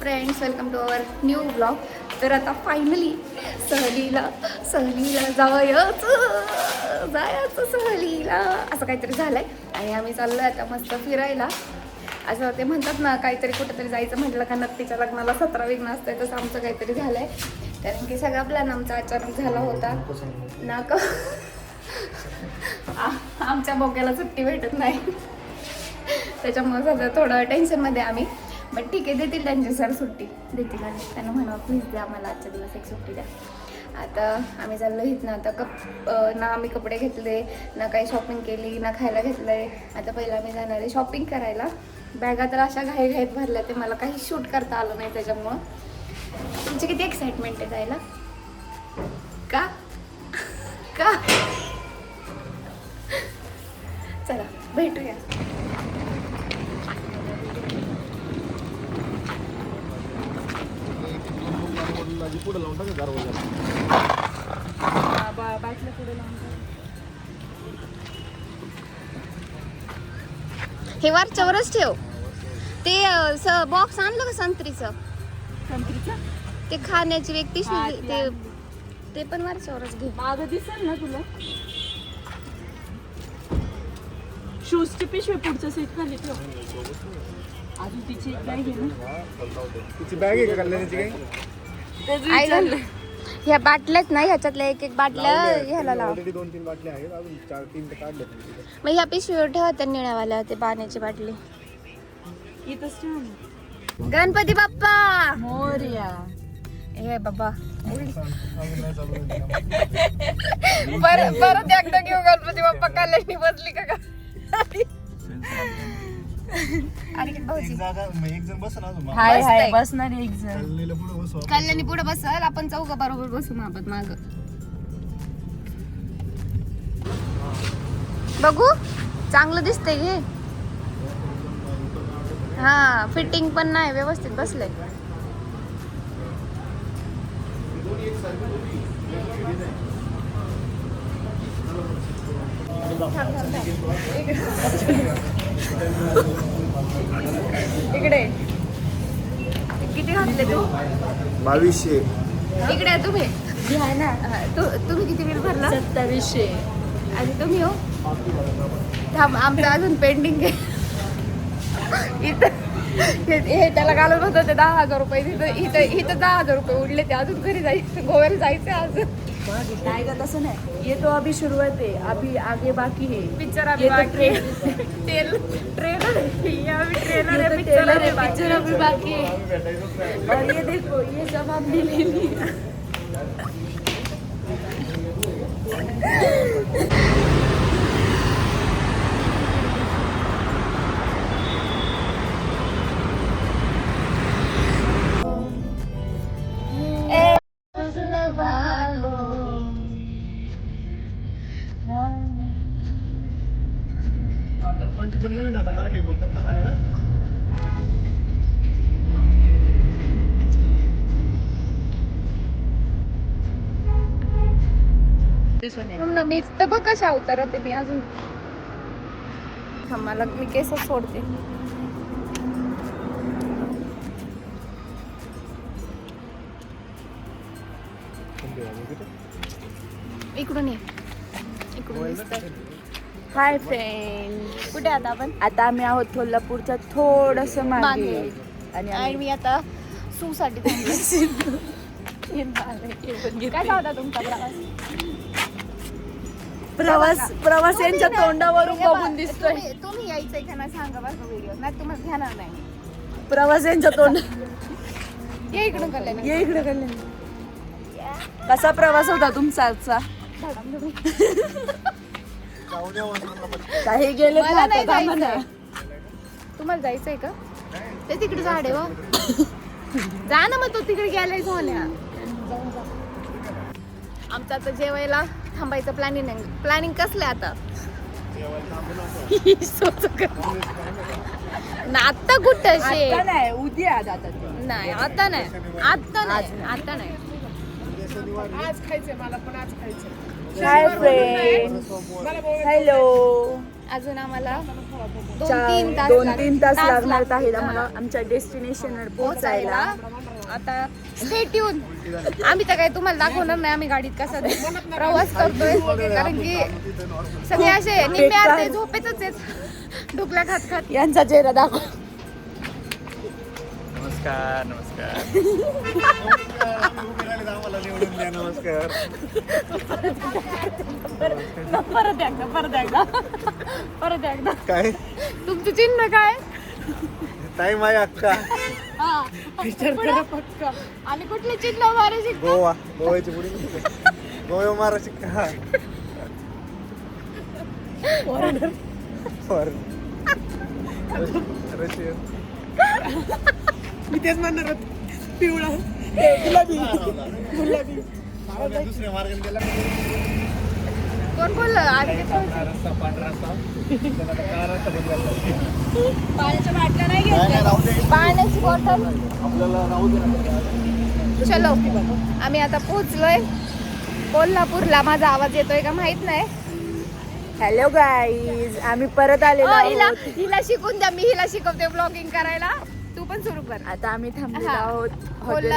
Friends, welcome to our new blog. तर आता finally सहलीला जायचं सहलीला असं काहीतरी झालंय आणि आम्ही चाललोय आता मस्त फिरायला. असं ते म्हणतात ना, काहीतरी कुठेतरी जायचं म्हटलं का नक्कीच्या लग्नाला 17 विघ्न असतंय, तसं आमचं काहीतरी झालंय. कारण की सगळा प्लॅन आमचा अचानक झाला होता ना का आमच्या बोक्याला सुट्टी भेटत नाही त्याच्यामुळे सध्या थोडं टेन्शनमध्ये आम्ही. बट ठीक आहे, देतील त्यांची सर सुट्टी देतील आणि त्यांना म्हणा प्लीज द्या आम्हाला आजच्या दिवस एक सुट्टी द्या. आता आम्ही चाललो इथं. आता ना आम्ही कपडे घेतले ना काही शॉपिंग केली ना खायला घेतलं आहे. आता पहिला आम्ही जाणार आहे शॉपिंग करायला. बॅगा तर अशा घाईत भरल्या ते मला काही शूट करता आलं नाही त्याच्यामुळं. तुमची किती एक्साइटमेंट आहे जायला? का का चला भेटूया. पुढे लावून टाका दरवाजा. बाटल्या पुढे लावून. हे वरच्यावरच ठेव. ते बॉक्स आणलं का संत्रीचं? ते खाण्याची व्यक्ती ते पण वरच्यावरच घे. मागं दिसेल ना तुला. शूजची पिशवी पुढच्या सीट खाली ठेव. अजून तिची एक बॅग आहे ना. तिची बॅग आहे का कल्याणीची काही? ह्या बाटल्यात ना, ह्याच्यातल्या एक एक बाटल्या ह्याला लाव. ऑलरेडी 2-3 बाटल्या आहेत, अजून 4-3 तर काढले. मग ह्या पिशवीवर ठेवा त्या निळ्यावाल्या ते पाण्याची बाटली. इथंच ठेव ना. गणपती बाप्पा मोरया. हे बाबा परत एकदा घेऊ गणपती बाप्पा. कल्याणी बसली का अरे भाऊजी एक जण बस ना अजून. हाय हाय बसणार एक जण. कल्याणीला पुढे बसू. कल्याणी पुढे बसल, आपण चौघं बरोबर बसू मापत माग. बघू चांगलं दिसतंय घे. हा फिटिंग पण नाही व्यवस्थित बसले. इकडे किती घातले तू? 2200. इकडे आहे तुम्ही. आहे ना. तुम्ही किती बिल भरला? 2700. आणि तुम्ही हो थांब, आमचं अजून पेंडिंग आहे. इथं हे त्याला घालून होतं ते 10,000 रुपये. इथं 10,000 रुपये उडले. ते अजून घरी जायचं, गोव्याला जायचं अजून. नाही का तसं नाही. ये तो अभी शुरुआत है, अभी आगे बाकी है. पिक्चर ये तो ट्रेलर ट्रेलर है, पिक्चर अभी बाकी है. और ये देखो ये सब हमने ले लिया. मी तर बघ कशा अवतारात मी अजून. मला मी केसच सोडते. इकडून ये, इकडून दिसतंय. हाय फ्रेंड, कुठे आता आपण? आता आम्ही आहोत कोल्हापूरच्या थोडस मागे. मागे. आणि आणि मी आता सूसाठी थांबले. काय होता तुमचा प्रवास यांच्या तोंडावरून बघून दिसतोय. तुम्ही यायचंय का नाही सांगा बरं व्हिडिओ. नाही तुम्हाला ध्यानार नाही. प्रवास यांच्या तोंड. ये इकडून कल्याणी. ये इकडे कल्याणी. कसा प्रवास होता तुमचा आजचा? काही गेले मला नाही जायचंय. तुम्हाला जायचंय का? ते तिकडे झाड आहे हो. जा ना मग. तो तिकडे गेलाय सोन्या. आमचं आता जेवायला थांबायचं प्लॅनिंग कसलं आता? ना आता कुठं शे नाही, उद्या नाही. आता नाही. आता नाही. आज खायचंय मला, पण आज खायचंय. Hi friend, hello. अजून आम्हाला 2-3 2-3 तास लागणार आहेत आम्हाला आमच्या डेस्टिनेशनवर पोहोचायला. आता स्टेट येऊन आम्ही तर काही तुम्हाला दाखवणार नाही आम्ही गाडीत कसा प्रवास करतोय, कारण की सगळे असे निम्मे अर्धे झोपेतच आहेत ढुकल्या खात खात. यांचा चेहरा दाखव. नमस्कार नमस्कार आम्हाला निवडून द्या. नमस्कार. परत एकदा काय तुमचं चिन्ह काय? ताई माय अक्का आणि कुठले चिन्ह मारायचे? गोव्याची पुढे गोवा महाराष्ट्र का रशियन. मी तेच म्हणणार होते. पिवळा गुलाबी दुसऱ्या मार्गाने गेला कोण बोललं? आधी रस्ता पांढरा रस्ता पाण्याच्या बाटल्या नाही पाण्याची बॉटल. आपल्याला राहू दे. चलो आम्ही आता पोहोचलोय कोल्हापूरला. माझा आवाज येतोय का माहित नाही. हॅलो गाईज, आम्ही परत आलेलो आहोत. हिला शिकून द्या, मी हिला शिकवते ब्लॉगिंग करायला. तू पण सुरू कर. आता आम्ही थांबलेलो हा. आहोत हॉटेल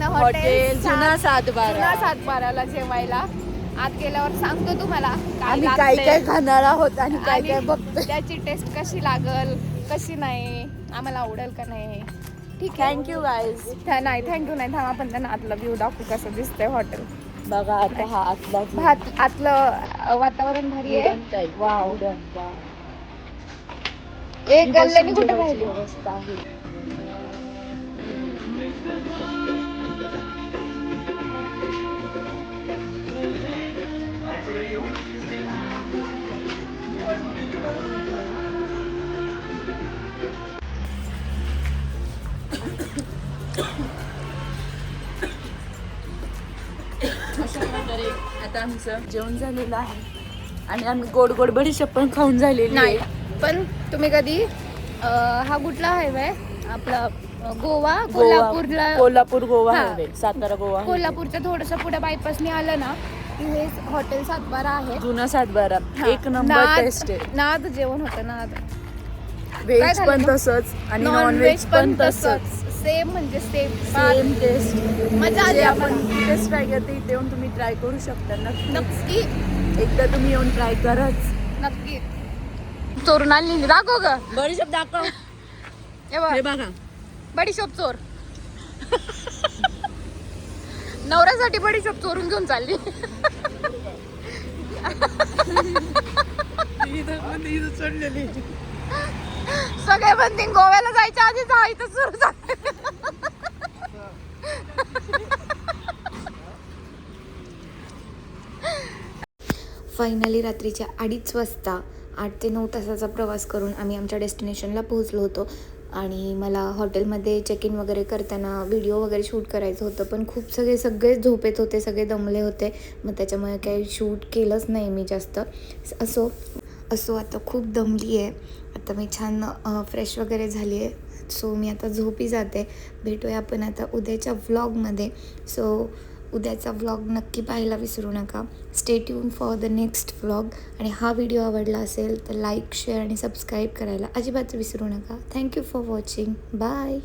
हॉटेल जुना 7-12. 7-12ला जेवायला. आत गेल्यावर सांगतो तुम्हाला आम्ही काय लागतंय. काय खाणार आहोत आणि काय आणि काय बघतोय. त्याची टेस्ट कशी लागल कशी नाही, आम्हाला आवडेल का नाही. ठीक आहे. Thank you guys. नाही थँक्यू नाही. थांबा पण त्यांना आतलं व्ह्यू दाखवू कसं दिसतंय हॉटेल. बघा आता हा आतला आतलं वातावरण भारी आहे. वाव. एक गल्ल्याने कुठे राहिली? व्यवस्था आहे. अशा प्रकारे आता आमचं जेवण झालेलं आहे आणि आम्ही गोड गोड बडीशेप पण खाऊन झालेली नाही आहे. पण तुम्ही कधी हा कुठला हायवे आपला गोवा कोल्हापूरला कोल्हापूर गोवा हा. Highway, Satara Goa highway. कोल्हापूरच्या थोडस पुढे बायपासने आलं ना की हे हॉटेल 7-12 आहे. जुना 7-12 हा. एक नंबर टेस्ट आहे. नाद जेवण होतं नाद. व्हेज झालं पण मग? तसंच आणि नॉन व्हेज पण तसंच. सेम म्हणजे सेम सेम टेस्ट. मजा आली जे आपण आम्हाला. इथेच ट्राय करते इथे येऊन तुम्ही ट्राय करू शकता. नक्की एकदा तुम्ही येऊन ट्राय कराच. नक्की. चोरून आणली दाखव ग. बडीशेप दाखव. हे बघ. हे बघा. बडीशोप चोर. नवऱ्यासाठी बडीशोप चोरून घेऊन चालली. सगळे म्हणतील गोव्याला जायच्या आधीच हा इथं सुरू झालं. फायनली रात्रीच्या 2:30 वाजता 8 ते 9 तासाचा प्रवास करून आम्ही आमच्या डेस्टिनेशनला पोहोचलो होतो. आणि मला हॉटेलमध्ये चेक इन वगैरे करताना व्हिडिओ वगैरे शूट करायचं होतं, पण खूप सगळे झोपेत होते, सगळे दमले होते. मग त्याच्यामुळे काही शूट केलंच नाही मी जास्त. असो आता खूप दमली आहे. आता मी छान फ्रेश वगैरे झाली आहे. सो मी आता झोपी जाते. भेटूया आपण आता उद्याच्या व्लॉगमध्ये. सो उद्याचा व्लॉग नक्की पाहायला विसरू नका. Stay tune for the next vlog. आणि हा व्हिडिओ आवडला असेल तर लाईक, शेअर आणि सबस्क्राईब करायला अजिबात विसरू नका. Thank you for watching. बाय.